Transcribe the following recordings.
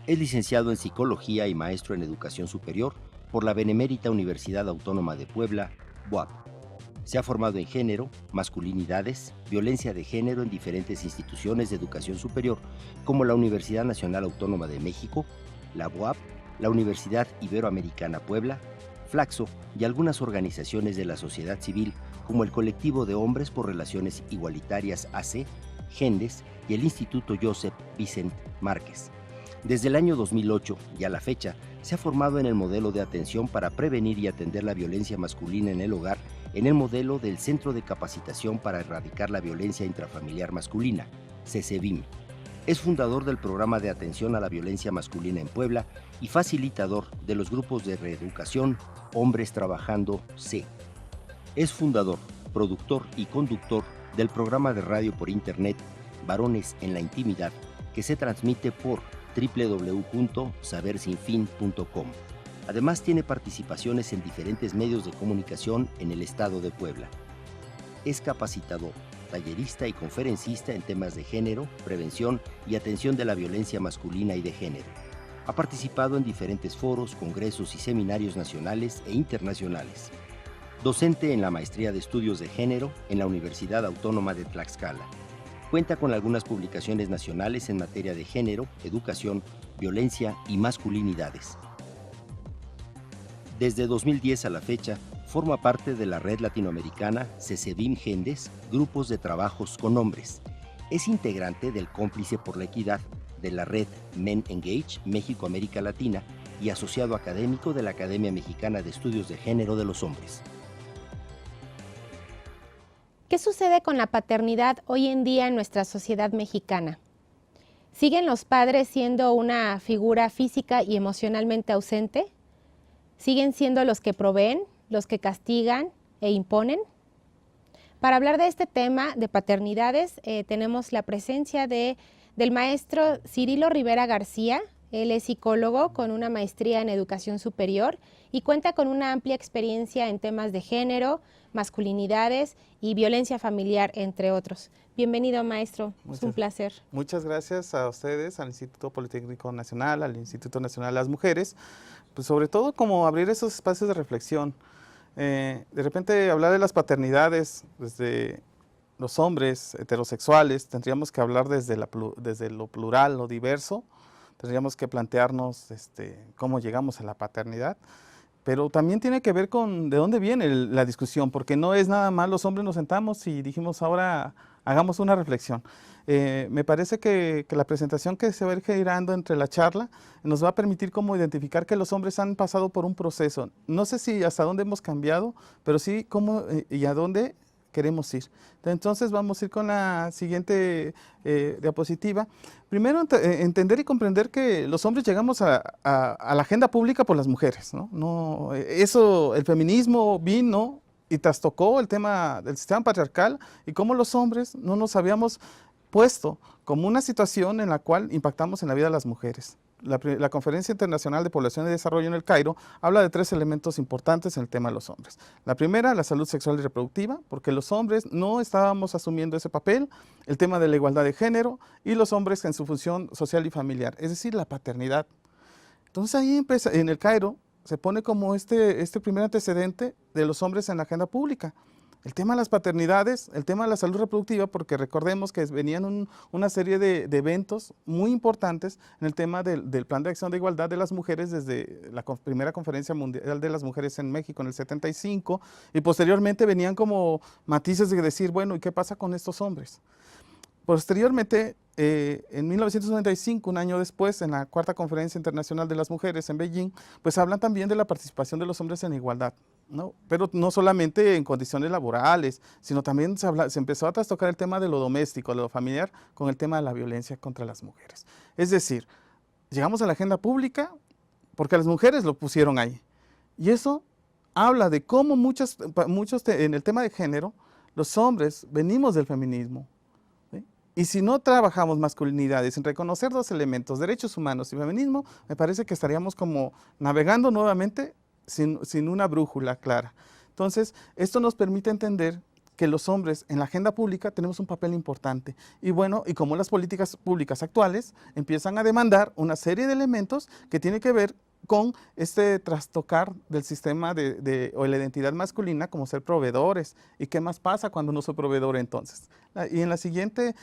Es licenciado en Psicología y maestro en Educación Superior por la Benemérita Universidad Autónoma de Puebla, BUAP. Se ha formado en género, masculinidades, violencia de género en diferentes instituciones de educación superior, como la Universidad Nacional Autónoma de México, la BUAP, la Universidad Iberoamericana Puebla, Flaxo y algunas organizaciones de la sociedad civil, como el Colectivo de Hombres por Relaciones Igualitarias AC, GENDES y el Instituto Joseph Vicent Márquez. Desde el año 2008 y a la fecha, se ha formado en el modelo de atención para prevenir y atender la violencia masculina en el hogar, en el modelo del Centro de Capacitación para Erradicar la Violencia Intrafamiliar Masculina, CCVIM. Es fundador del Programa de Atención a la Violencia Masculina en Puebla y facilitador de los grupos de reeducación Hombres Trabajando C. Es fundador, productor y conductor del programa de radio por internet Varones en la Intimidad, que se transmite por www.sabersinfin.com. Además, tiene participaciones en diferentes medios de comunicación en el estado de Puebla. Es capacitador, tallerista y conferencista en temas de género, prevención y atención de la violencia masculina y de género. Ha participado en diferentes foros, congresos y seminarios nacionales e internacionales. Docente en la Maestría de Estudios de Género en la Universidad Autónoma de Tlaxcala. Cuenta con algunas publicaciones nacionales en materia de género, educación, violencia y masculinidades. Desde 2010 a la fecha, forma parte de la red latinoamericana CCVIM Gendes, Grupos de Trabajos con Hombres. Es integrante del Cómplice por la Equidad de la red Men Engage México-América Latina y asociado académico de la Academia Mexicana de Estudios de Género de los Hombres. ¿Qué sucede con la paternidad hoy en día en nuestra sociedad mexicana? ¿Siguen los padres siendo una figura física y emocionalmente ausente? ¿Siguen siendo los que proveen, los que castigan e imponen? Para hablar de este tema de paternidades, tenemos la presencia del maestro Cirilo Rivera García. Él es psicólogo con una maestría en educación superior y cuenta con una amplia experiencia en temas de género, masculinidades y violencia familiar, entre otros. Bienvenido, maestro. Es un placer. Muchas gracias a ustedes, al Instituto Politécnico Nacional, al Instituto Nacional de las Mujeres, pues sobre todo como abrir esos espacios de reflexión. De repente hablar de las paternidades desde los hombres heterosexuales, tendríamos que hablar desde lo plural, lo diverso, tendríamos que plantearnos cómo llegamos a la paternidad, pero también tiene que ver con de dónde viene la discusión, porque no es nada más los hombres nos sentamos y dijimos ahora hagamos una reflexión. Me parece que la presentación que se va a ir generando entre la charla nos va a permitir como identificar que los hombres han pasado por un proceso. No sé si hasta dónde hemos cambiado, pero sí cómo y a dónde queremos ir. Entonces vamos a ir con la siguiente diapositiva. Primero entender y comprender que los hombres llegamos a la agenda pública por las mujeres, ¿no? El feminismo vino y trastocó el tema del sistema patriarcal y cómo los hombres no nos habíamos puesto como una situación en la cual impactamos en la vida de las mujeres. La Conferencia Internacional de Población y Desarrollo en el Cairo habla de 3 elementos importantes en el tema de los hombres. La primera, la salud sexual y reproductiva, porque los hombres no estábamos asumiendo ese papel, el tema de la igualdad de género y los hombres en su función social y familiar, es decir, la paternidad. Entonces ahí en el Cairo se pone como este primer antecedente de los hombres en la agenda pública. El tema de las paternidades, el tema de la salud reproductiva, porque recordemos que venían una serie de eventos muy importantes en el tema del Plan de Acción de Igualdad de las Mujeres desde la primera Conferencia Mundial de las Mujeres en México en el 75, y posteriormente venían como matices de decir, bueno, ¿y qué pasa con estos hombres? Posteriormente, en 1995, un año después, en la Cuarta Conferencia Internacional de las Mujeres en Beijing, pues hablan también de la participación de los hombres en igualdad, ¿no? Pero no solamente en condiciones laborales, sino también se empezó a trastocar el tema de lo doméstico, de lo familiar, con el tema de la violencia contra las mujeres. Es decir, llegamos a la agenda pública porque las mujeres lo pusieron ahí. Y eso habla de cómo muchos en el tema de género, los hombres venimos del feminismo. Y si no trabajamos masculinidades en reconocer 2 elementos, derechos humanos y feminismo, me parece que estaríamos como navegando nuevamente sin una brújula clara. Entonces, esto nos permite entender que los hombres en la agenda pública tenemos un papel importante. Y bueno, y como las políticas públicas actuales empiezan a demandar una serie de elementos que tienen que ver con este trastocar del sistema o la identidad masculina, como ser proveedores. ¿Y qué más pasa cuando no soy proveedor entonces? Y en la siguiente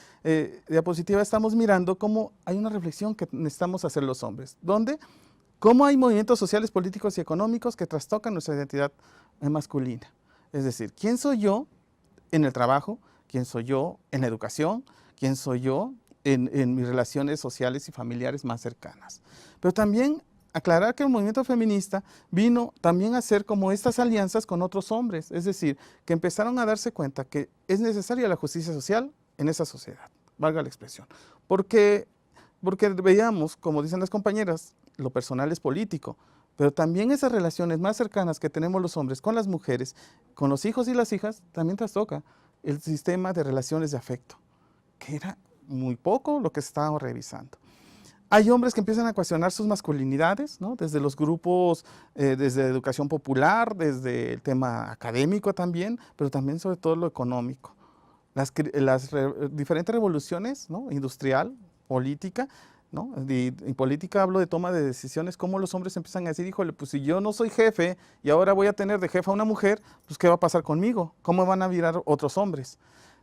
diapositiva estamos mirando cómo hay una reflexión que necesitamos hacer los hombres, donde cómo hay movimientos sociales, políticos y económicos que trastocan nuestra identidad masculina. Es decir, ¿quién soy yo en el trabajo? ¿Quién soy yo en la educación? ¿Quién soy yo en mis relaciones sociales y familiares más cercanas? Pero también aclarar que el movimiento feminista vino también a hacer como estas alianzas con otros hombres, es decir, que empezaron a darse cuenta que es necesaria la justicia social en esa sociedad, valga la expresión, porque veíamos, como dicen las compañeras, lo personal es político, pero también esas relaciones más cercanas que tenemos los hombres con las mujeres, con los hijos y las hijas, también trastoca el sistema de relaciones de afecto, que era muy poco lo que se estaba revisando. Hay hombres que empiezan a cuestionar sus masculinidades, ¿no? Desde los grupos, desde educación popular, desde el tema académico también, pero también sobre todo lo económico. Las diferentes revoluciones, ¿no? Industrial, política, ¿no? Y política hablo de toma de decisiones, cómo los hombres empiezan a decir, híjole, pues si yo no soy jefe y ahora voy a tener de jefa a una mujer, pues ¿qué va a pasar conmigo? ¿Cómo van a virar otros hombres?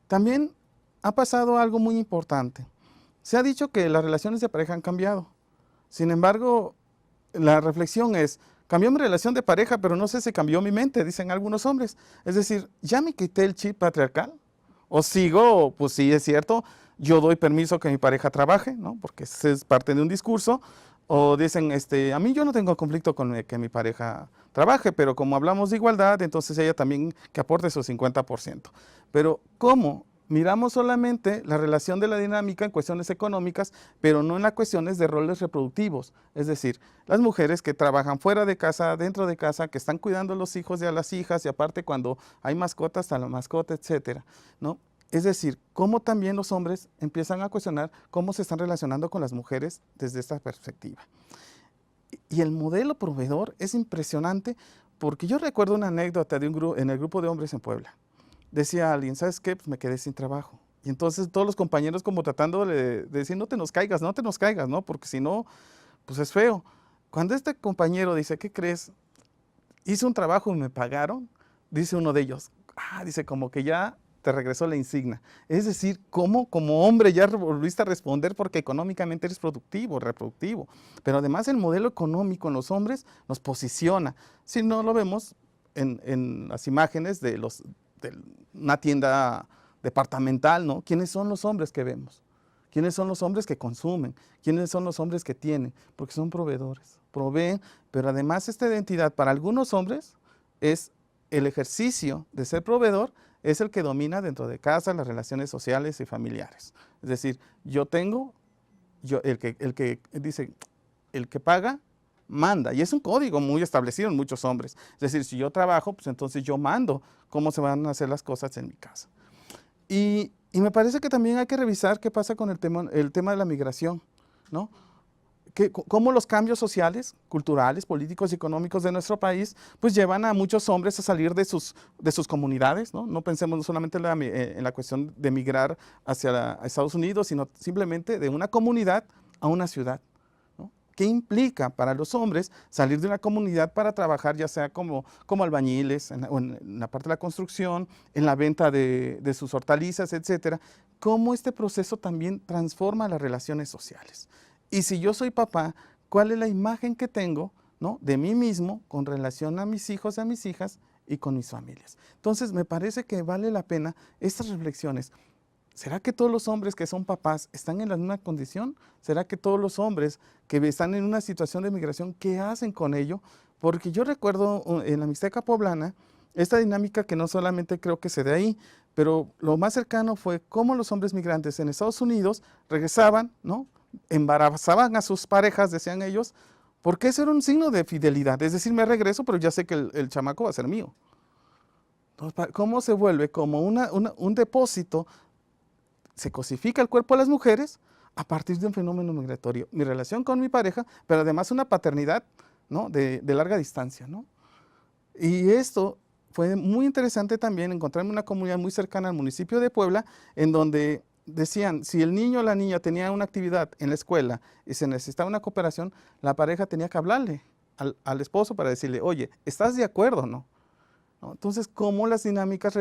También ha pasado algo muy importante. Se ha dicho que las relaciones de pareja han cambiado. Sin embargo, la reflexión es, cambió mi relación de pareja, pero no sé si cambió mi mente, dicen algunos hombres. Es decir, ¿ya me quité el chip patriarcal? ¿O sigo, pues sí, es cierto, yo doy permiso que mi pareja trabaje, ¿no? Porque es parte de un discurso? O dicen, a mí yo no tengo conflicto con que mi pareja trabaje, pero como hablamos de igualdad, entonces ella también que aporte su 50%. Pero, ¿cómo? Miramos solamente la relación de la dinámica en cuestiones económicas, pero no en las cuestiones de roles reproductivos. Es decir, las mujeres que trabajan fuera de casa, dentro de casa, que están cuidando a los hijos y a las hijas, y aparte cuando hay mascotas, a la mascota, etcétera, ¿no? Es decir, cómo también los hombres empiezan a cuestionar cómo se están relacionando con las mujeres desde esta perspectiva. Y el modelo proveedor es impresionante, porque yo recuerdo una anécdota de en el grupo de hombres en Puebla. Decía alguien, ¿sabes qué? Pues me quedé sin trabajo. Y entonces todos los compañeros como tratando de decir, no te nos caigas, ¿no? Porque si no, pues es feo. Cuando este compañero dice, ¿qué crees? Hice un trabajo y me pagaron, dice uno de ellos, dice como que ya te regresó la insignia. Es decir, ¿cómo como hombre ya volviste a responder porque económicamente eres productivo, reproductivo? Pero además el modelo económico en los hombres nos posiciona. Si no lo vemos en las imágenes de una tienda departamental, ¿no? ¿Quiénes son los hombres que vemos? ¿Quiénes son los hombres que consumen? ¿Quiénes son los hombres que tienen? Porque son proveedores, proveen, pero además esta identidad para algunos hombres es el ejercicio de ser proveedor, es el que domina dentro de casa las relaciones sociales y familiares. Es decir, el que dice, el que paga, manda, y es un código muy establecido en muchos hombres. Es decir, si yo trabajo, pues entonces yo mando cómo se van a hacer las cosas en mi casa. Y me parece que también hay que revisar qué pasa con el tema de la migración, ¿no? Cómo los cambios sociales, culturales, políticos y económicos de nuestro país, pues llevan a muchos hombres a salir de sus comunidades, ¿no? No pensemos solamente en la cuestión de migrar hacia Estados Unidos, sino simplemente de una comunidad a una ciudad. ¿Qué implica para los hombres salir de una comunidad para trabajar, ya sea como albañiles, en la parte de la construcción, en la venta de sus hortalizas, etcétera? Cómo este proceso también transforma las relaciones sociales. Y si yo soy papá, ¿cuál es la imagen que tengo, ¿no? de mí mismo con relación a mis hijos, a mis hijas y con mis familias? Entonces, me parece que vale la pena estas reflexiones. ¿Será que todos los hombres que son papás están en la misma condición? ¿Será que todos los hombres que están en una situación de migración, qué hacen con ello? Porque yo recuerdo en la Mixteca poblana esta dinámica que no solamente creo que se dé ahí, pero lo más cercano fue cómo los hombres migrantes en Estados Unidos regresaban, ¿no? Embarazaban a sus parejas, decían ellos, porque eso era un signo de fidelidad. Es decir, me regreso, pero ya sé que el chamaco va a ser mío. Entonces, ¿cómo se vuelve como un depósito? Se cosifica el cuerpo de las mujeres a partir de un fenómeno migratorio. Mi relación con mi pareja, pero además una paternidad, ¿no? de larga distancia, ¿no? Y esto fue muy interesante también encontrarme una comunidad muy cercana al municipio de Puebla, en donde decían, si el niño o la niña tenía una actividad en la escuela y se necesitaba una cooperación, la pareja tenía que hablarle al esposo para decirle, oye, ¿estás de acuerdo o no? ¿No? Entonces, cómo las dinámicas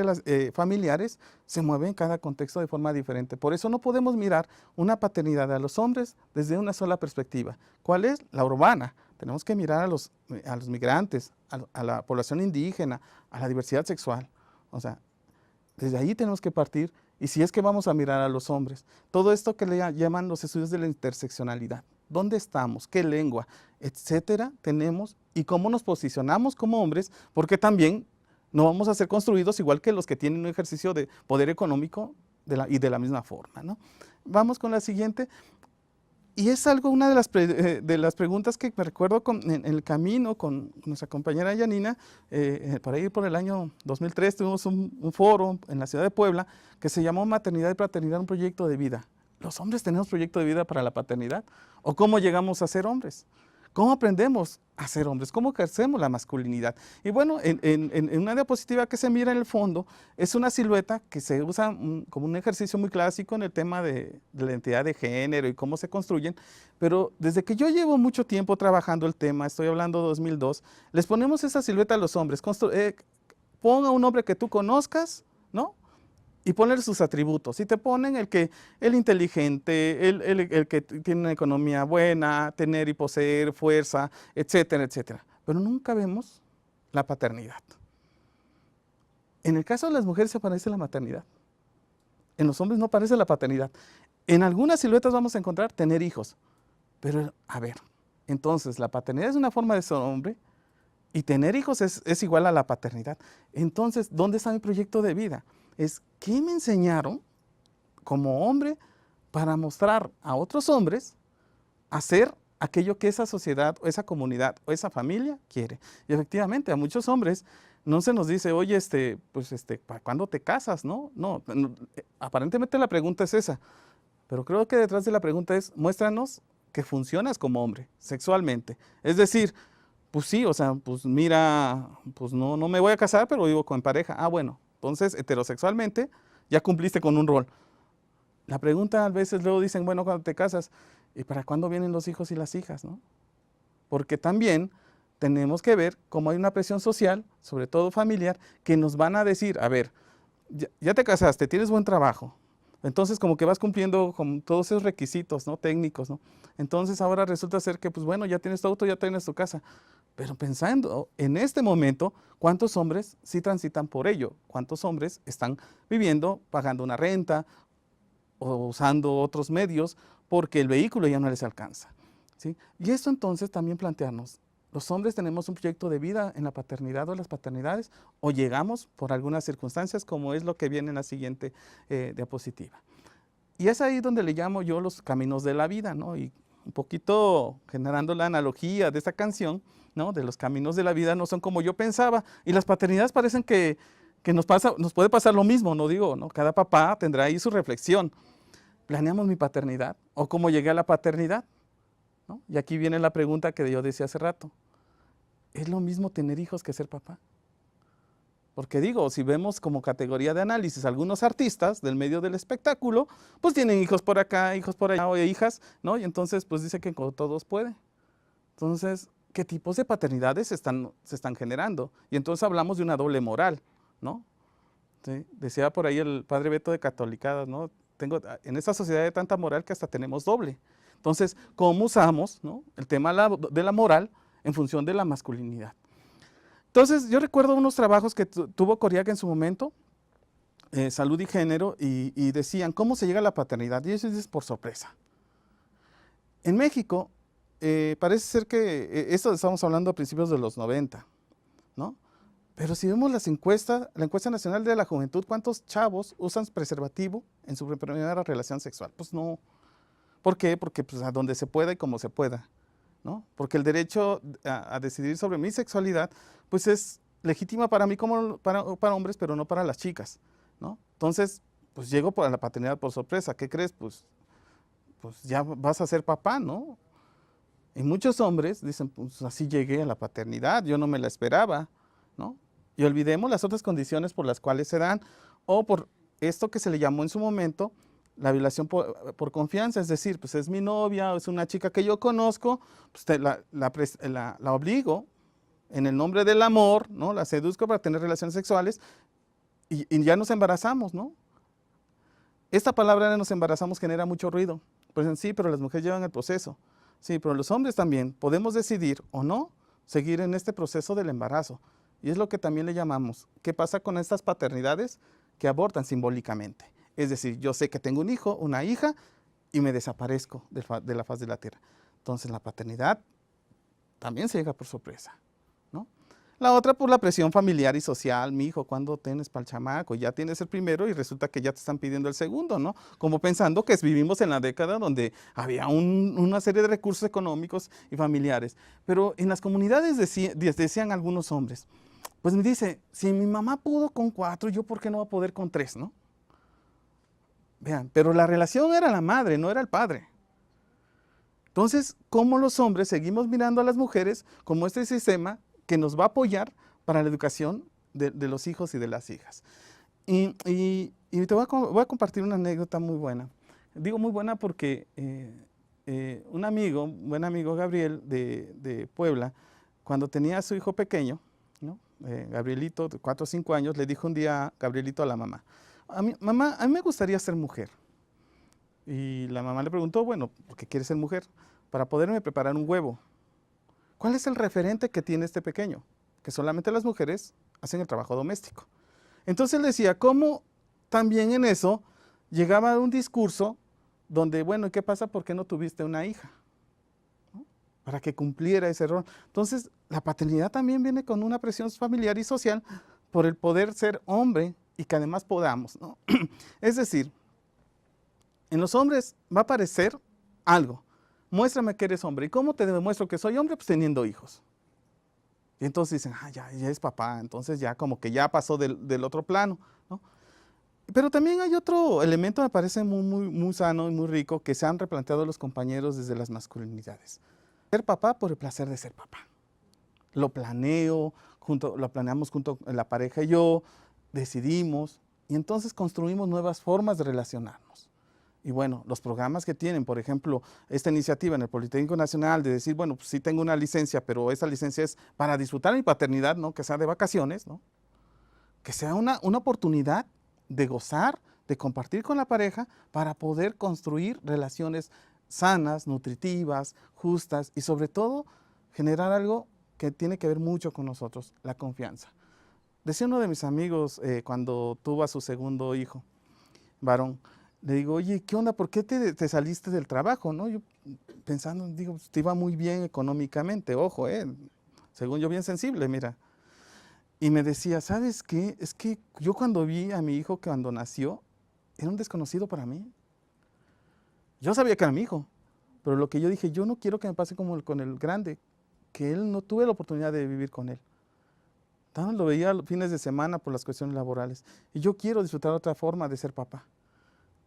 familiares se mueven en cada contexto de forma diferente. Por eso no podemos mirar una paternidad a los hombres desde una sola perspectiva. ¿Cuál es? La urbana. Tenemos que mirar a los migrantes, a la población indígena, a la diversidad sexual. O sea, desde ahí tenemos que partir, y si es que vamos a mirar a los hombres, todo esto que le llaman los estudios de la interseccionalidad. ¿Dónde estamos? ¿Qué lengua? Etcétera, tenemos, y cómo nos posicionamos como hombres, porque también no vamos a ser construidos igual que los que tienen un ejercicio de poder económico y de la misma forma, ¿no? Vamos con la siguiente. Y es algo, una de las preguntas que me recuerdo en el camino con nuestra compañera Yanina, para ir por el año 2003 tuvimos un foro en la ciudad de Puebla que se llamó Maternidad y Paternidad, un proyecto de vida. ¿Los hombres tenemos proyecto de vida para la paternidad? ¿O cómo llegamos a ser hombres? ¿Cómo aprendemos a ser hombres? ¿Cómo ejercemos la masculinidad? Y bueno, en una diapositiva que se mira en el fondo, es una silueta que se usa como un ejercicio muy clásico en el tema de la identidad de género y cómo se construyen, pero desde que yo llevo mucho tiempo trabajando el tema, estoy hablando de 2002, les ponemos esa silueta a los hombres. Ponga un hombre que tú conozcas, ¿no? Y poner sus atributos. Y te ponen el inteligente, el que tiene una economía buena, tener y poseer, fuerza, etcétera, etcétera. Pero nunca vemos la paternidad. En el caso de las mujeres aparece la maternidad. En los hombres no aparece la paternidad. En algunas siluetas vamos a encontrar tener hijos. Pero, a ver, entonces la paternidad es una forma de ser hombre y tener hijos es igual a la paternidad. Entonces, ¿dónde está mi proyecto de vida? Es qué me enseñaron como hombre para mostrar a otros hombres hacer aquello que esa sociedad o esa comunidad o esa familia quiere. Y efectivamente a muchos hombres no se nos dice, oye, ¿para cuándo te casas? No, aparentemente la pregunta es esa, pero creo que detrás de la pregunta es, muéstranos que funcionas como hombre sexualmente. Es decir, pues sí, o sea, pues mira, pues no me voy a casar, pero vivo con pareja. Ah, bueno. Entonces, heterosexualmente, ya cumpliste con un rol. La pregunta a veces luego dicen, bueno, cuando te casas, ¿y para cuándo vienen los hijos y las hijas, no? Porque también tenemos que ver cómo hay una presión social, sobre todo familiar, que nos van a decir, a ver, ya te casaste, tienes buen trabajo, entonces como que vas cumpliendo con todos esos requisitos, ¿no? Técnicos, ¿no? Entonces ahora resulta ser que, pues bueno, ya tienes tu auto, ya tienes tu casa. Pero pensando en este momento, ¿cuántos hombres sí transitan por ello? ¿Cuántos hombres están viviendo, pagando una renta o usando otros medios porque el vehículo ya no les alcanza? ¿Sí? Y esto entonces también plantearnos, ¿los hombres tenemos un proyecto de vida en la paternidad o las paternidades o llegamos por algunas circunstancias como es lo que viene en la siguiente diapositiva? Y es ahí donde le llamo yo los caminos de la vida, ¿no? Y un poquito generando la analogía de esta canción, ¿no? De los caminos de la vida no son como yo pensaba, y las paternidades parecen que nos puede pasar lo mismo, no digo, ¿no? Cada papá tendrá ahí su reflexión. ¿Planeamos mi paternidad? ¿O cómo llegué a la paternidad? ¿No? Y aquí viene la pregunta que yo decía hace rato. ¿Es lo mismo tener hijos que ser papá? Porque digo, si vemos como categoría de análisis algunos artistas del medio del espectáculo, pues tienen hijos por acá, hijos por allá, o hijas, ¿no? Y entonces pues dice que con todos puede. Entonces, ¿qué tipos de paternidades se están generando? Y entonces hablamos de una doble moral, ¿no? ¿Sí? Decía por ahí el padre Beto de Catolicadas, ¿no? En esta sociedad de tanta moral que hasta tenemos doble. Entonces, ¿cómo usamos, ¿no? El tema de la moral en función de la masculinidad? Entonces, yo recuerdo unos trabajos que tuvo Coriaga en su momento, Salud y Género, y decían, ¿cómo se llega a la paternidad? Y eso es por sorpresa. En México, parece ser que, esto estamos hablando a principios de los 90, ¿no? Pero si vemos las encuestas, la encuesta nacional de la juventud, ¿cuántos chavos usan preservativo en su primera relación sexual? Pues no. ¿Por qué? Porque pues, a donde se pueda y como se pueda, ¿no? Porque el derecho a decidir sobre mi sexualidad, pues es legítima para mí como para hombres, pero no para las chicas, ¿no? Entonces, pues llego para la paternidad por sorpresa. ¿Qué crees? Pues ya vas a ser papá, ¿no? Y muchos hombres dicen, pues así llegué a la paternidad, yo no me la esperaba, ¿no? y olvidemos las otras condiciones por las cuales se dan, o por esto que se le llamó en su momento la violación por confianza, es decir, pues es mi novia, o es una chica que yo conozco, pues la obligo en el nombre del amor, ¿no? La seduzco para tener relaciones sexuales y ya nos embarazamos, ¿no? Esta palabra de nos embarazamos genera mucho ruido. Pues sí, pero las mujeres llevan el proceso. Sí, pero los hombres también podemos decidir o no seguir en este proceso del embarazo. Y es lo que también le llamamos, ¿qué pasa con estas paternidades que abortan simbólicamente? Es decir, yo sé que tengo un hijo, una hija, y me desaparezco de la faz de la tierra. Entonces la paternidad también se llega por sorpresa, ¿no? La otra por la presión familiar y social. Mi hijo, ¿cuándo tienes para el chamaco? Ya tienes el primero y resulta que ya te están pidiendo el segundo, ¿no? Como pensando que vivimos en la década donde había una serie de recursos económicos y familiares. Pero en las comunidades decían algunos hombres, pues me dice, si mi mamá pudo con 4, ¿yo por qué no voy a poder con 3, no? Vean, pero la relación era la madre, no era el padre. Entonces, ¿cómo los hombres seguimos mirando a las mujeres como este sistema que nos va a apoyar para la educación de los hijos y de las hijas? Y te voy a compartir una anécdota muy buena. Digo muy buena porque un buen amigo Gabriel de Puebla, cuando tenía a su hijo pequeño, ¿no? Gabrielito, de 4 o 5 años, le dijo un día Gabrielito a la mamá, mamá, a mí me gustaría ser mujer. Y la mamá le preguntó, bueno, ¿por qué quieres ser mujer? Para poderme preparar un huevo. ¿Cuál es el referente que tiene este pequeño? Que solamente las mujeres hacen el trabajo doméstico. Entonces él decía, ¿cómo también en eso llegaba un discurso donde, bueno, ¿y qué pasa? ¿Por qué no tuviste una hija? ¿No? Para que cumpliera ese rol. Entonces, la paternidad también viene con una presión familiar y social por el poder ser hombre y que además podamos, ¿no? Es decir, en los hombres va a aparecer algo. Muéstrame que eres hombre. ¿Y cómo te demuestro que soy hombre? Pues teniendo hijos. Y entonces dicen, ya es papá, entonces ya como que ya pasó del otro plano, ¿no? Pero también hay otro elemento, me parece muy sano y muy rico, que se han replanteado los compañeros desde las masculinidades. Ser papá por el placer de ser papá. Lo planeamos junto con la pareja y yo, decidimos, y entonces construimos nuevas formas de relacionarnos. Y bueno, los programas que tienen, por ejemplo, esta iniciativa en el Politécnico Nacional de decir, bueno, pues sí tengo una licencia, pero esa licencia es para disfrutar mi paternidad, ¿no? Que sea de vacaciones, ¿no? Que sea una oportunidad de gozar, de compartir con la pareja para poder construir relaciones sanas, nutritivas, justas y sobre todo generar algo que tiene que ver mucho con nosotros, la confianza. Decía uno de mis amigos cuando tuvo a su segundo hijo, varón, le digo, oye, ¿qué onda? ¿Por qué te saliste del trabajo? ¿No? Yo pensando, digo, te iba muy bien económicamente, ojo, según yo bien sensible, mira. Y me decía, ¿sabes qué? Es que yo cuando vi a mi hijo cuando nació, era un desconocido para mí. Yo sabía que era mi hijo, pero lo que yo dije, yo no quiero que me pase como con el grande, que él no tuve la oportunidad de vivir con él. Entonces lo veía los fines de semana por las cuestiones laborales. Y yo quiero disfrutar de otra forma de ser papá.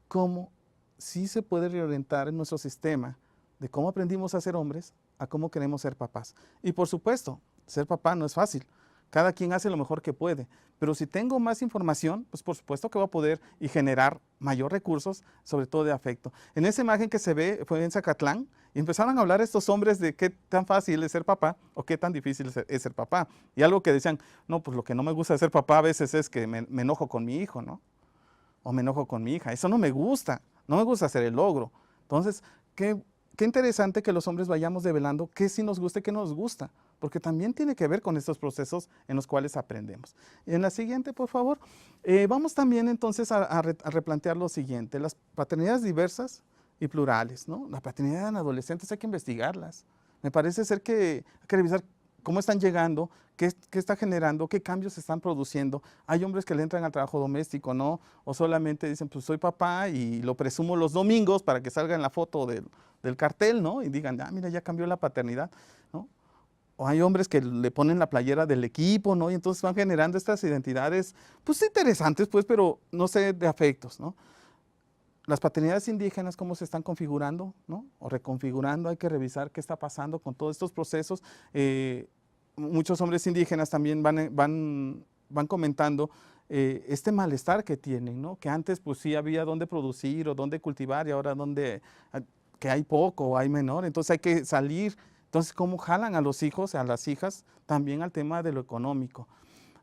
Cómo sí se puede reorientar en nuestro sistema de cómo aprendimos a ser hombres a cómo queremos ser papás. Y por supuesto, ser papá no es fácil. Cada quien hace lo mejor que puede. Pero si tengo más información, pues por supuesto que voy a poder y generar mayor recursos, sobre todo de afecto. En esa imagen que se ve fue en Zacatlán y empezaron a hablar estos hombres de qué tan fácil es ser papá o qué tan difícil es ser papá. Y algo que decían, no, pues lo que no me gusta de ser papá a veces es que me enojo con mi hijo, ¿no? O me enojo con mi hija. Eso no me gusta hacer el logro. Entonces, qué interesante que los hombres vayamos develando qué sí nos gusta y qué no nos gusta, porque también tiene que ver con estos procesos en los cuales aprendemos. En la siguiente, por favor, vamos también entonces a replantear lo siguiente, las paternidades diversas y plurales, ¿no? La paternidad en adolescentes hay que investigarlas. Me parece ser que hay que revisar cómo están llegando, qué está generando, qué cambios se están produciendo. Hay hombres que le entran al trabajo doméstico, ¿no? O solamente dicen, pues soy papá y lo presumo los domingos para que salga en la foto del cartel, ¿no? Y digan, mira, ya cambió la paternidad, ¿no? O hay hombres que le ponen la playera del equipo, ¿no? Y entonces van generando estas identidades, pues interesantes, pues, pero no sé, de afectos, ¿no? Las paternidades indígenas, cómo se están configurando, ¿no? O reconfigurando, hay que revisar qué está pasando con todos estos procesos. Muchos hombres indígenas también van van comentando este malestar que tienen, ¿no? Que antes pues sí había dónde producir o dónde cultivar y ahora que hay poco o hay menor, entonces hay que salir. Entonces, ¿cómo jalan a los hijos, a las hijas, también al tema de lo económico?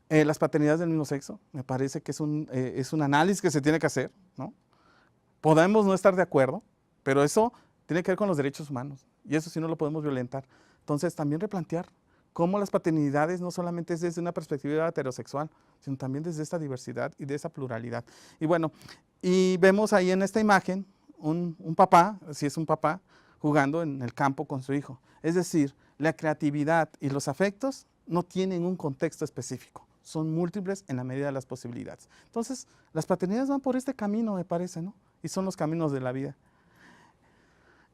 Las paternidades del mismo sexo, me parece que es un análisis que se tiene que hacer, ¿no? Podemos no estar de acuerdo, pero eso tiene que ver con los derechos humanos y eso sí no lo podemos violentar. Entonces, también replantear cómo las paternidades no solamente es desde una perspectiva heterosexual, sino también desde esta diversidad y de esa pluralidad. Y bueno, y vemos ahí en esta imagen un papá, si es un papá, jugando en el campo con su hijo. Es decir, la creatividad y los afectos no tienen un contexto específico, son múltiples en la medida de las posibilidades. Entonces, las paternidades van por este camino, me parece, ¿no? Y son los caminos de la vida.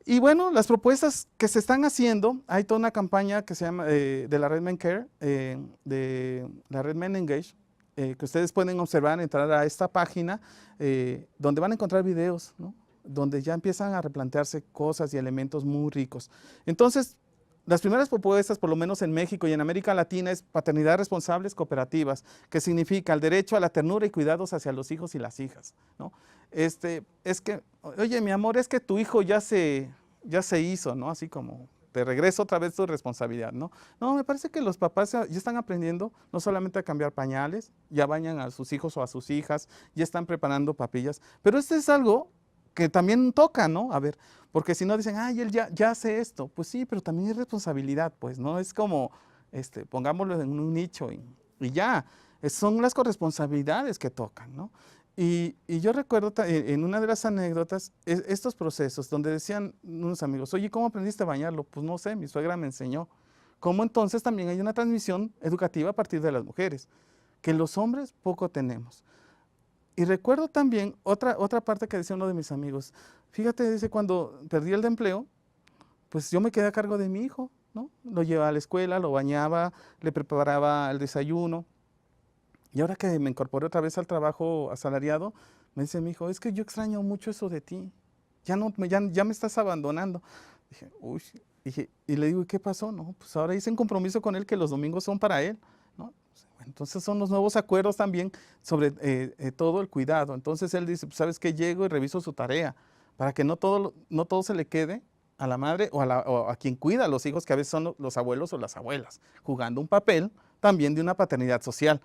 Y bueno, las propuestas que se están haciendo, hay toda una campaña que se llama de la red Men Care, de la red Men Engage, que ustedes pueden observar, entrar a esta página, donde van a encontrar videos, ¿no? Donde ya empiezan a replantearse cosas y elementos muy ricos. Entonces, las primeras propuestas, por lo menos en México y en América Latina, es paternidad responsables cooperativas, que significa el derecho a la ternura y cuidados hacia los hijos y las hijas, ¿no? Es que, oye, mi amor, es que tu hijo ya se hizo, ¿no? Así como, te regreso otra vez tu responsabilidad, ¿no? No, me parece que los papás ya están aprendiendo no solamente a cambiar pañales, ya bañan a sus hijos o a sus hijas, ya están preparando papillas, pero es algo que también toca, ¿no? A ver, porque si no dicen, ay, él ya hace esto, pues sí, pero también es responsabilidad, pues, ¿no? Es como, pongámoslo en un nicho y ya, son las corresponsabilidades que tocan, ¿no? Y yo recuerdo en una de las anécdotas estos procesos donde decían unos amigos, oye, ¿cómo aprendiste a bañarlo? Pues no sé, mi suegra me enseñó. ¿Cómo entonces también hay una transmisión educativa a partir de las mujeres? Que los hombres poco tenemos. Y recuerdo también otra parte que decía uno de mis amigos. Fíjate, dice, cuando perdí el de empleo, pues yo me quedé a cargo de mi hijo, ¿no? Lo llevaba a la escuela, lo bañaba, le preparaba el desayuno. Y ahora que me incorporé otra vez al trabajo asalariado, me dice mi hijo, es que yo extraño mucho eso de ti. Ya me estás abandonando. Dije, uy, y le digo, ¿y qué pasó? No, pues ahora hice un compromiso con él que los domingos son para él, ¿no? Entonces son los nuevos acuerdos también sobre todo el cuidado. Entonces él dice, pues sabes que llego y reviso su tarea, para que no todo se le quede a la madre o a quien cuida a los hijos, que a veces son los abuelos o las abuelas, jugando un papel también de una paternidad social.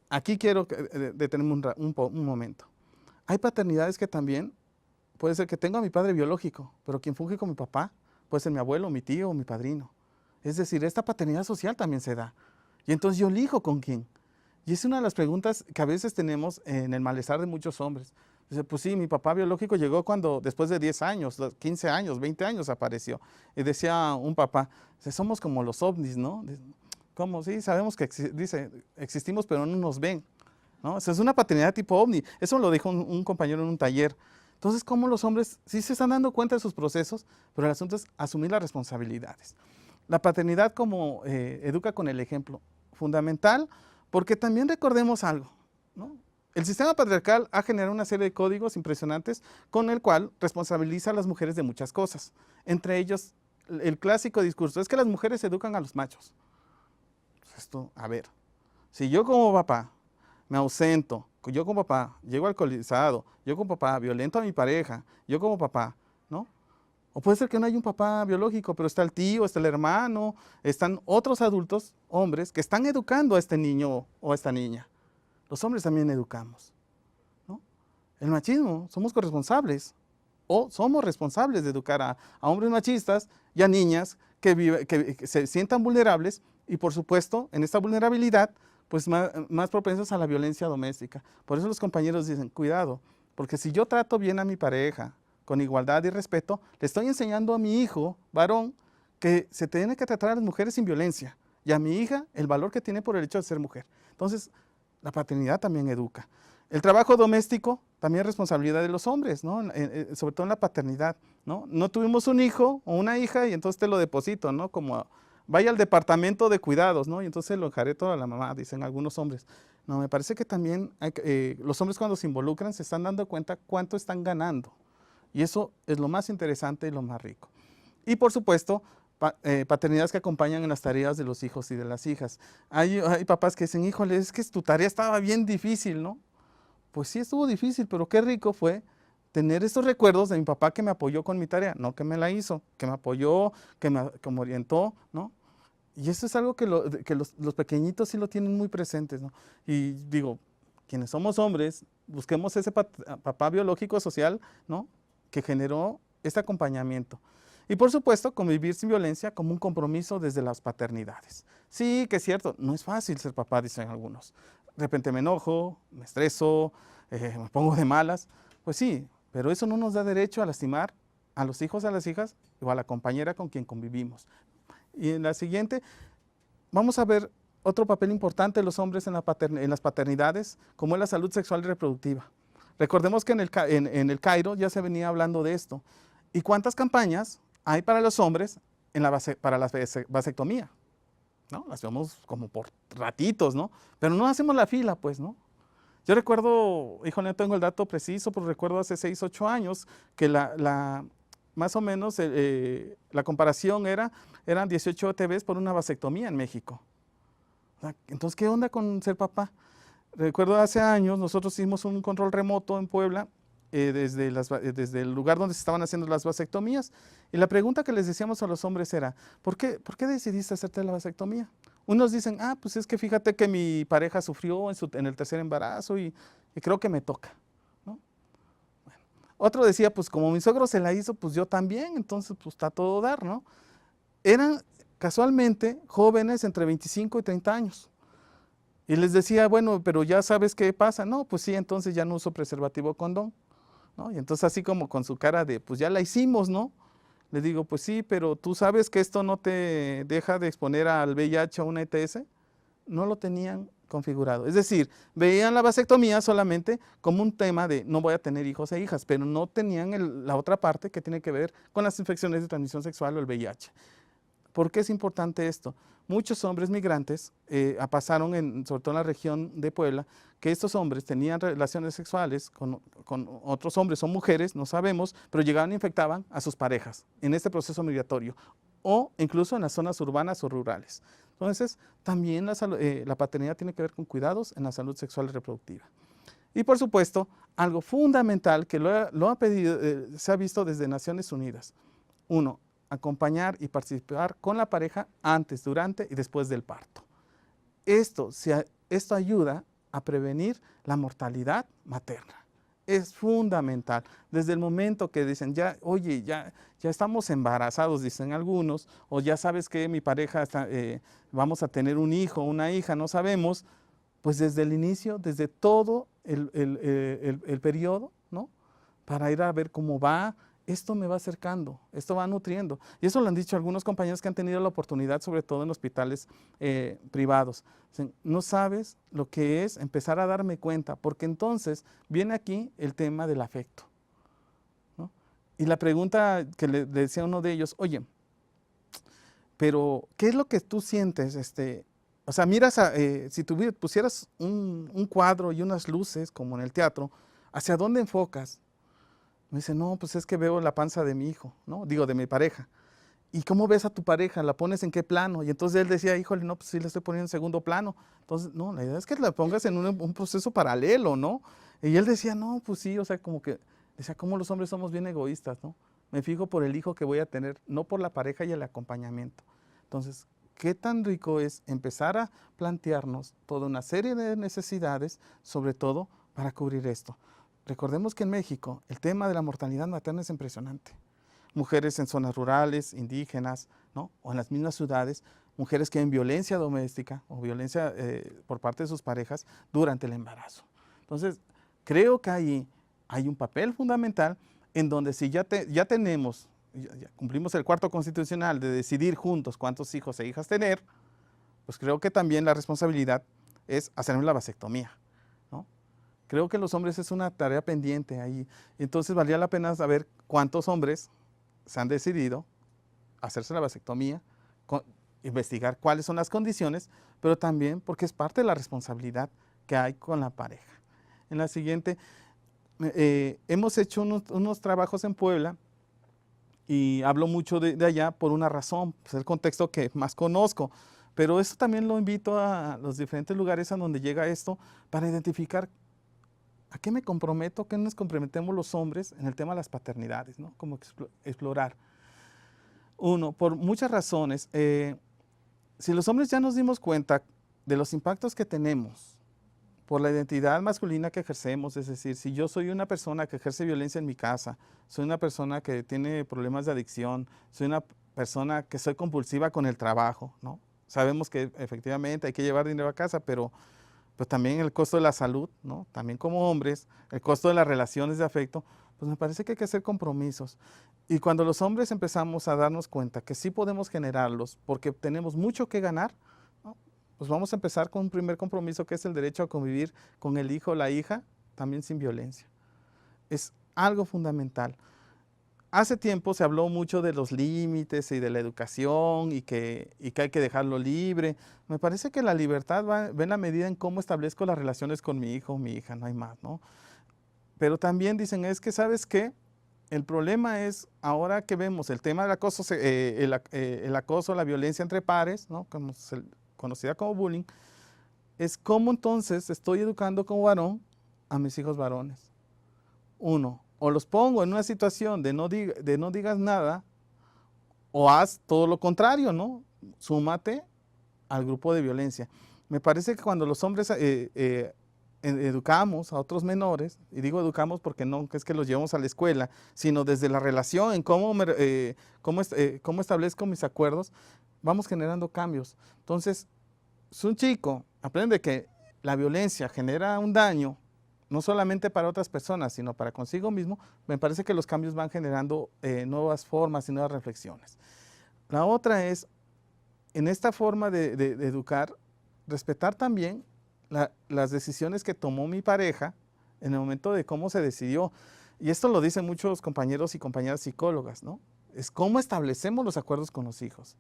Aquí quiero detenerme un momento. Hay paternidades que también, puede ser que tengo a mi padre biológico, pero quien funge como mi papá puede ser mi abuelo, mi tío o mi padrino. Es decir, esta paternidad social también se da. Y entonces yo elijo con quién. Y es una de las preguntas que a veces tenemos en el malestar de muchos hombres. Dice, pues sí, mi papá biológico llegó cuando después de 10 años, 15 años, 20 años apareció. Y decía un papá, somos como los ovnis, ¿no? ¿Cómo? Sí, sabemos que existimos, pero no nos ven, ¿no? O sea, es una paternidad tipo ovni. Eso lo dijo un compañero en un taller. Entonces, ¿cómo los hombres sí se están dando cuenta de sus procesos? Pero el asunto es asumir las responsabilidades. La paternidad como educa con el ejemplo, fundamental, porque también recordemos algo, ¿no? El sistema patriarcal ha generado una serie de códigos impresionantes con el cual responsabiliza a las mujeres de muchas cosas. Entre ellos, el clásico discurso es que las mujeres educan a los machos. Esto, a ver, si yo como papá me ausento, yo como papá llego alcoholizado, yo como papá violento a mi pareja, yo como papá, ¿no? O puede ser que no haya un papá biológico, pero está el tío, está el hermano, están otros adultos, hombres, que están educando a este niño o a esta niña. Los hombres también educamos, ¿no? El machismo, somos corresponsables o somos responsables de educar a hombres machistas y a niñas que se sientan vulnerables y por supuesto en esta vulnerabilidad pues más propensos a la violencia doméstica. Por eso los compañeros dicen, cuidado, porque si yo trato bien a mi pareja con igualdad y respeto, le estoy enseñando a mi hijo, varón, que se tiene que tratar a las mujeres sin violencia y a mi hija el valor que tiene por el hecho de ser mujer. Entonces, la paternidad también educa. El trabajo doméstico también es responsabilidad de los hombres, ¿no? Sobre todo en la paternidad, ¿no? No tuvimos un hijo o una hija y entonces te lo deposito, ¿no? Como vaya al departamento de cuidados, ¿no? Y entonces lo dejaré todo a la mamá, dicen algunos hombres. No, me parece que también los hombres cuando se involucran se están dando cuenta cuánto están ganando. Y eso es lo más interesante y lo más rico. Y por supuesto, paternidades que acompañan en las tareas de los hijos y de las hijas. Hay papás que dicen, híjole, es que tu tarea estaba bien difícil, ¿no? Pues sí, estuvo difícil, pero qué rico fue tener estos recuerdos de mi papá que me apoyó con mi tarea, no que me la hizo, que me apoyó, que me orientó, ¿no? Y eso es algo que los pequeñitos sí lo tienen muy presentes, ¿no? Y digo, quienes somos hombres, busquemos ese papá biológico social, ¿no? Que generó este acompañamiento. Y por supuesto, convivir sin violencia como un compromiso desde las paternidades. Sí, que es cierto, no es fácil ser papá, dicen algunos. De repente me enojo, me estreso, me pongo de malas. Pues sí, pero eso no nos da derecho a lastimar a los hijos, a las hijas o a la compañera con quien convivimos. Y en la siguiente, vamos a ver otro papel importante de los hombres en las paternidades, como es la salud sexual y reproductiva. Recordemos que en el Cairo ya se venía hablando de esto. ¿Y cuántas campañas hay para los hombres para la vasectomía? ¿No? Las vemos como por ratitos, ¿no? Pero no hacemos la fila, pues, ¿no? Yo recuerdo, híjole, no tengo el dato preciso, pero recuerdo hace 6, 8 años que más o menos la comparación eran 18 OTBs por una vasectomía en México. Entonces, ¿qué onda con ser papá? Recuerdo hace años, nosotros hicimos un control remoto en Puebla, desde el lugar donde se estaban haciendo las vasectomías, y la pregunta que les decíamos a los hombres era, ¿por qué decidiste hacerte la vasectomía? Unos dicen, pues es que fíjate que mi pareja sufrió en el tercer embarazo y creo que me toca, ¿no? Bueno. Otro decía, pues como mi suegro se la hizo, pues yo también, entonces pues está todo dar, ¿no? Eran casualmente jóvenes entre 25 y 30 años. Y les decía, bueno, pero ya sabes qué pasa. No, pues sí, entonces ya no uso preservativo o condón, ¿no? Y entonces así como con su cara de, pues ya la hicimos, ¿no? Le digo, pues sí, pero tú sabes que esto no te deja de exponer al VIH o una ETS. No lo tenían configurado. Es decir, veían la vasectomía solamente como un tema de no voy a tener hijos e hijas, pero no tenían la otra parte que tiene que ver con las infecciones de transmisión sexual o el VIH. ¿Por qué es importante esto? Muchos hombres migrantes pasaron, sobre todo en la región de Puebla, que estos hombres tenían relaciones sexuales con otros hombres o mujeres, no sabemos, pero llegaban e infectaban a sus parejas en este proceso migratorio o incluso en las zonas urbanas o rurales. Entonces, también la paternidad tiene que ver con cuidados en la salud sexual y reproductiva. Y por supuesto, algo fundamental que lo ha pedido, se ha visto desde Naciones Unidas. Uno, acompañar y participar con la pareja antes, durante y después del parto. Esto ayuda a prevenir la mortalidad materna. Es fundamental. Desde el momento que dicen, ya estamos embarazados, dicen algunos, o ya sabes que mi pareja vamos a tener un hijo o una hija, no sabemos, pues desde el inicio, desde todo el periodo, ¿no? Para ir a ver cómo va. Esto me va acercando, esto va nutriendo. Y eso lo han dicho algunos compañeros que han tenido la oportunidad, sobre todo en hospitales privados. Dicen, no sabes lo que es empezar a darme cuenta, porque entonces viene aquí el tema del afecto, ¿no? Y la pregunta que le decía uno de ellos, oye, pero ¿qué es lo que tú sientes? O sea, miras, si tú pusieras un cuadro y unas luces, como en el teatro, ¿hacia dónde enfocas? Me dice, no, pues es que veo la panza de mi hijo, ¿no? Digo, de mi pareja. ¿Y cómo ves a tu pareja? ¿La pones en qué plano? Y entonces él decía, híjole, no, pues sí la estoy poniendo en segundo plano. Entonces, no, la idea es que la pongas en un proceso paralelo, ¿no? Y él decía, no, pues sí, o sea, como que, decía, cómo los hombres somos bien egoístas, ¿no? Me fijo por el hijo que voy a tener, no por la pareja y el acompañamiento. Entonces, qué tan rico es empezar a plantearnos toda una serie de necesidades, sobre todo para cubrir esto. Recordemos que en México el tema de la mortalidad materna es impresionante. Mujeres en zonas rurales, indígenas, ¿no? O en las mismas ciudades, mujeres que ven violencia doméstica o violencia por parte de sus parejas durante el embarazo. Entonces, creo que ahí hay un papel fundamental en donde si ya tenemos, ya cumplimos el cuarto constitucional de decidir juntos cuántos hijos e hijas tener, pues creo que también la responsabilidad es hacernos la vasectomía. Creo que los hombres es una tarea pendiente ahí. Entonces valía la pena saber cuántos hombres se han decidido hacerse la vasectomía, investigar cuáles son las condiciones, pero también porque es parte de la responsabilidad que hay con la pareja. En la siguiente, hemos hecho unos trabajos en Puebla y hablo mucho de allá por una razón, pues el contexto que más conozco. Pero eso también lo invito a los diferentes lugares a donde llega esto para identificar a qué me comprometo, qué nos comprometemos los hombres en el tema de las paternidades, ¿no? Como explorar. Uno, por muchas razones, si los hombres ya nos dimos cuenta de los impactos que tenemos por la identidad masculina que ejercemos, es decir, si yo soy una persona que ejerce violencia en mi casa, soy una persona que tiene problemas de adicción, soy una persona que soy compulsiva con el trabajo, ¿no? Sabemos que efectivamente hay que llevar dinero a casa, pero pues también el costo de la salud, ¿no? También como hombres, el costo de las relaciones de afecto, pues me parece que hay que hacer compromisos. Y cuando los hombres empezamos a darnos cuenta que sí podemos generarlos porque tenemos mucho que ganar, ¿no? Pues vamos a empezar con un primer compromiso que es el derecho a convivir con el hijo o la hija también sin violencia. Es algo fundamental. Hace tiempo se habló mucho de los límites y de la educación y que hay que dejarlo libre. Me parece que la libertad va en la medida en cómo establezco las relaciones con mi hijo o mi hija, no hay más, ¿no? Pero también dicen, es que, ¿sabes qué? El problema es, ahora que vemos el tema del acoso, el acoso, la violencia entre pares, ¿no? Conocida como bullying, es cómo entonces estoy educando como varón a mis hijos varones. Uno, o los pongo en una situación de no digas nada, o haz todo lo contrario, ¿no? Súmate al grupo de violencia. Me parece que cuando los hombres educamos a otros menores, y digo educamos porque no es que los llevamos a la escuela, sino desde la relación, en cómo establezco mis acuerdos, vamos generando cambios. Entonces, si un chico aprende que la violencia genera un daño, no solamente para otras personas, sino para consigo mismo, me parece que los cambios van generando nuevas formas y nuevas reflexiones. La otra es, en esta forma de educar, respetar también las decisiones que tomó mi pareja en el momento de cómo se decidió. Y esto lo dicen muchos compañeros y compañeras psicólogas, ¿no? Es cómo establecemos los acuerdos con los hijos.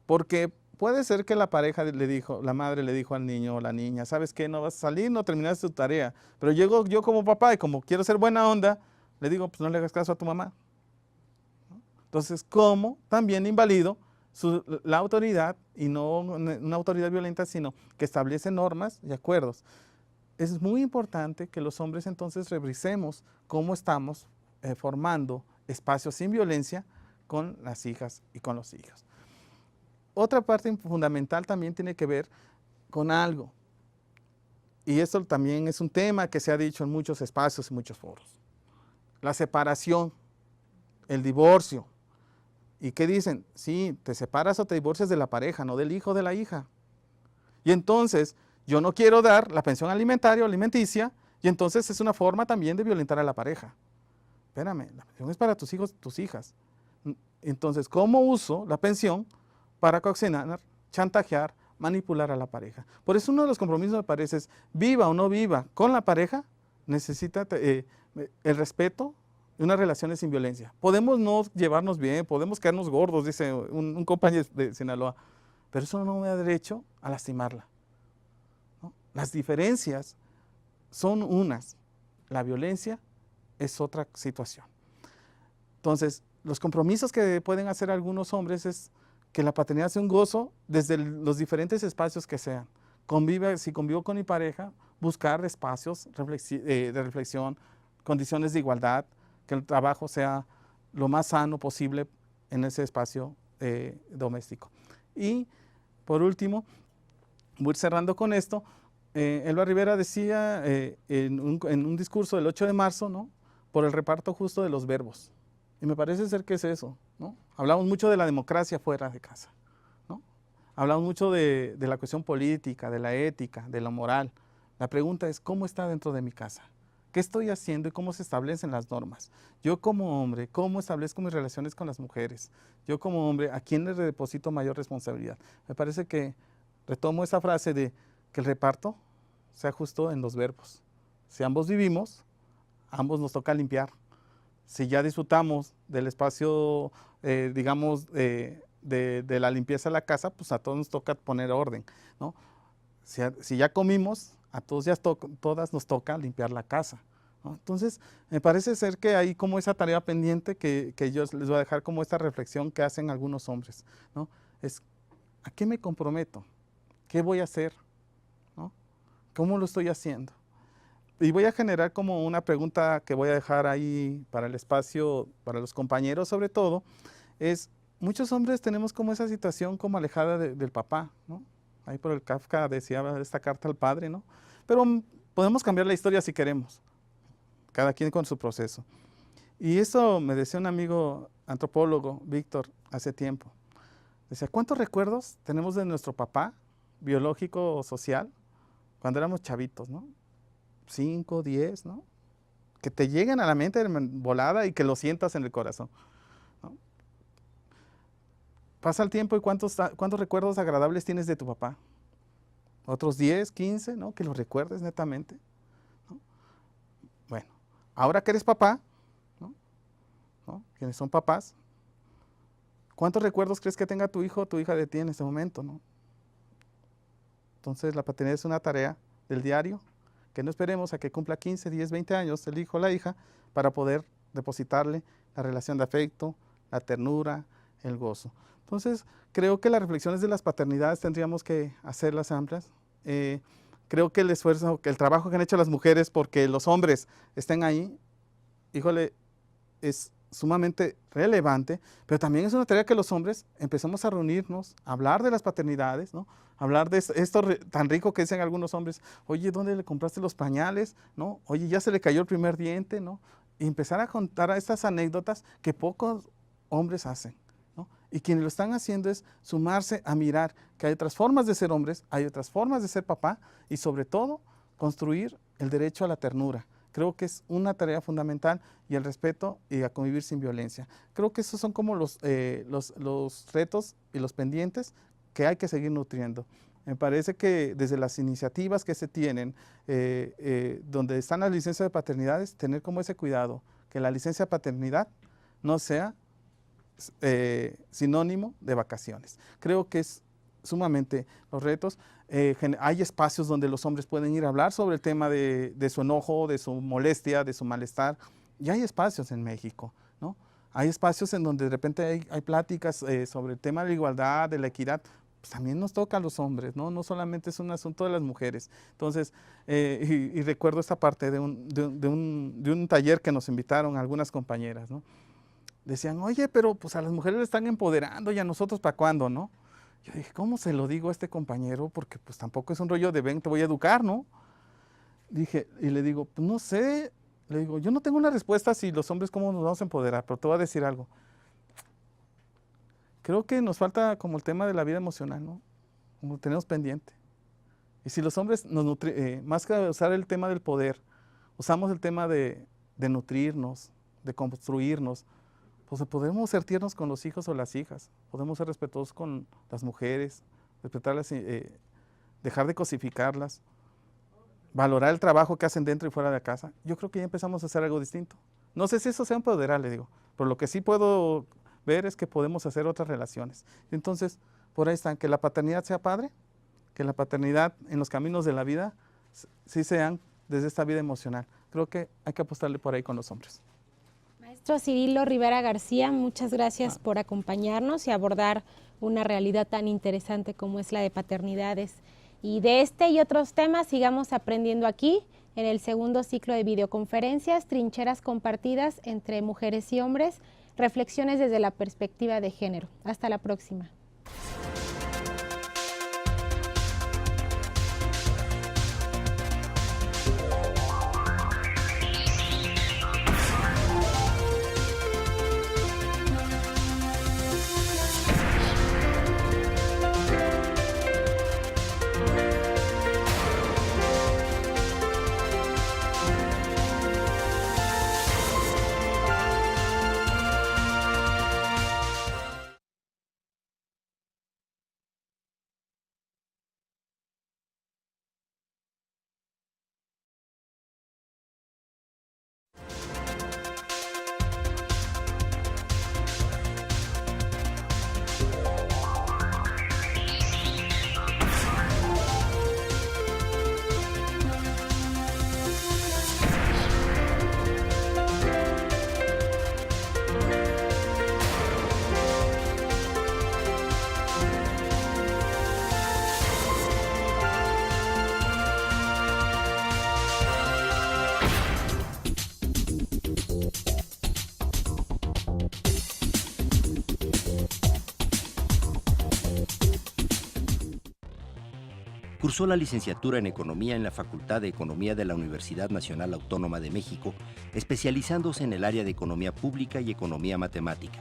Porque puede ser que la pareja la madre le dijo al niño o la niña, ¿sabes qué? No vas a salir, no terminaste tu tarea. Pero llego yo como papá y como quiero ser buena onda, le digo, pues no le hagas caso a tu mamá. Entonces, ¿cómo también invalido la autoridad, y no una autoridad violenta, sino que establece normas y acuerdos? Es muy importante que los hombres entonces revisemos cómo estamos formando espacios sin violencia con las hijas y con los hijos. Otra parte fundamental también tiene que ver con algo, y esto también es un tema que se ha dicho en muchos espacios y muchos foros: la separación, el divorcio. ¿Y qué dicen? Sí, te separas o te divorcias de la pareja, no del hijo o de la hija. Y entonces, yo no quiero dar la pensión alimentaria o alimenticia, y entonces es una forma también de violentar a la pareja. Espérame, la pensión es para tus hijos, tus hijas. Entonces, ¿cómo uso la pensión para coaccionar, chantajear, manipular a la pareja? Por eso uno de los compromisos, me parece, es viva o no viva con la pareja, necesita el respeto y unas relaciones sin violencia. Podemos no llevarnos bien, podemos quedarnos gordos, dice un compañero de Sinaloa, pero eso no me da derecho a lastimarla, ¿no? Las diferencias son unas, la violencia es otra situación. Entonces, los compromisos que pueden hacer algunos hombres es que la paternidad sea un gozo desde los diferentes espacios que sean. Si convivo con mi pareja, buscar espacios de reflexión, condiciones de igualdad, que el trabajo sea lo más sano posible en ese espacio doméstico. Y por último, voy cerrando con esto. Elba Rivera decía en un discurso del 8 de marzo, ¿no?, por el reparto justo de los verbos. Y me parece ser que es eso, ¿no? Hablamos mucho de la democracia fuera de casa, ¿no? Hablamos mucho de la cuestión política, de la ética, de la moral. La pregunta es, ¿cómo está dentro de mi casa? ¿Qué estoy haciendo y cómo se establecen las normas? Yo como hombre, ¿cómo establezco mis relaciones con las mujeres? Yo como hombre, ¿a quién le deposito mayor responsabilidad? Me parece que retomo esa frase de que el reparto sea justo en los verbos. Si ambos vivimos, a ambos nos toca limpiar. Si ya disfrutamos del espacio, digamos, de la limpieza de la casa, pues a todos nos toca poner orden, ¿no? Si ya comimos, a todos todas nos toca limpiar la casa. ¿no? Entonces, me parece ser que hay como esa tarea pendiente que yo les voy a dejar como esta reflexión que hacen algunos hombres, ¿no? Es, ¿a qué me comprometo? ¿Qué voy a hacer? ¿No? ¿Cómo lo estoy haciendo? Y voy a generar como una pregunta que voy a dejar ahí para el espacio, para los compañeros sobre todo, es, muchos hombres tenemos como esa situación como alejada del papá, ¿no? Ahí por el Kafka decía esta carta al padre, ¿no? Pero podemos cambiar la historia si queremos, cada quien con su proceso. Y eso me decía un amigo antropólogo, Víctor, hace tiempo. Decía, ¿cuántos recuerdos tenemos de nuestro papá, biológico o social, cuando éramos chavitos, ¿no? 5, 10, ¿no? Que te lleguen a la mente volada y que lo sientas en el corazón, ¿no? Pasa el tiempo y ¿cuántos recuerdos agradables tienes de tu papá? Otros 10, 15, ¿no? Que los recuerdes netamente, ¿no? Bueno, ahora que eres papá, ¿no? Quienes son papás, ¿cuántos recuerdos crees que tenga tu hijo o tu hija de ti en este momento, ¿no? Entonces la paternidad es una tarea del diario, que no esperemos a que cumpla 15, 10, 20 años el hijo o la hija para poder depositarle la relación de afecto, la ternura, el gozo. Entonces, creo que las reflexiones de las paternidades tendríamos que hacerlas amplias. Creo que el esfuerzo, que el trabajo que han hecho las mujeres porque los hombres estén ahí, híjole, es sumamente relevante, pero también es una tarea que los hombres empezamos a reunirnos, a hablar de las paternidades, ¿no? Hablar de esto tan rico que dicen algunos hombres, oye, ¿dónde le compraste los pañales? ¿No? Oye, ya se le cayó el primer diente, ¿no? Y empezar a contar estas anécdotas que pocos hombres hacen, ¿no? Y quienes lo están haciendo es sumarse a mirar que hay otras formas de ser hombres, hay otras formas de ser papá y sobre todo construir el derecho a la ternura. Creo que es una tarea fundamental y el respeto y a convivir sin violencia. Creo que esos son como los retos y los pendientes que hay que seguir nutriendo. Me parece que desde las iniciativas que se tienen, donde están las licencias de paternidades, tener como ese cuidado, que la licencia de paternidad no sea sinónimo de vacaciones. Creo que es sumamente los retos. Hay espacios donde los hombres pueden ir a hablar sobre el tema de su enojo, de su molestia, de su malestar. Y hay espacios en México, ¿no? Hay espacios en donde de repente hay pláticas sobre el tema de la igualdad, de la equidad. Pues también nos toca a los hombres, ¿no? No solamente es un asunto de las mujeres. Entonces, y recuerdo esta parte de un taller que nos invitaron algunas compañeras, ¿no? Decían, oye, pero pues a las mujeres le están empoderando y a nosotros ¿para cuándo, no? Yo dije, ¿cómo se lo digo a este compañero? Porque pues tampoco es un rollo de ven, te voy a educar, ¿no? Dije, y le digo, pues no sé, le digo, yo no tengo una respuesta si los hombres cómo nos vamos a empoderar, pero te voy a decir algo. Creo que nos falta como el tema de la vida emocional, ¿no? Como lo tenemos pendiente. Y si los hombres más que usar el tema del poder, usamos el tema de nutrirnos, de construirnos, pues podemos ser tiernos con los hijos o las hijas, podemos ser respetuosos con las mujeres, respetarlas, dejar de cosificarlas, valorar el trabajo que hacen dentro y fuera de la casa. Yo creo que ya empezamos a hacer algo distinto. No sé si eso sea empoderar, le digo, pero lo que sí puedo ver es que podemos hacer otras relaciones. Entonces, por ahí están, que la paternidad sea padre, que la paternidad en los caminos de la vida sí sean desde esta vida emocional. Creo que hay que apostarle por ahí con los hombres. Maestro Cirilo Rivera García, muchas gracias por acompañarnos y abordar una realidad tan interesante como es la de paternidades. Y de este y otros temas sigamos aprendiendo aquí en el segundo ciclo de videoconferencias, Trincheras Compartidas entre Mujeres y Hombres, reflexiones desde la perspectiva de género. Hasta la próxima. Cursó la licenciatura en Economía en la Facultad de Economía de la Universidad Nacional Autónoma de México, especializándose en el área de Economía Pública y Economía Matemática.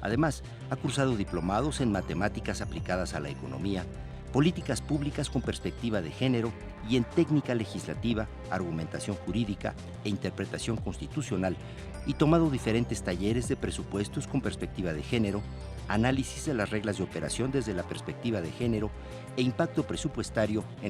Además, ha cursado diplomados en Matemáticas aplicadas a la economía, Políticas públicas con perspectiva de género y en Técnica legislativa, Argumentación jurídica e Interpretación constitucional, y tomado diferentes talleres de presupuestos con perspectiva de género, análisis de las reglas de operación desde la perspectiva de género e impacto presupuestario en la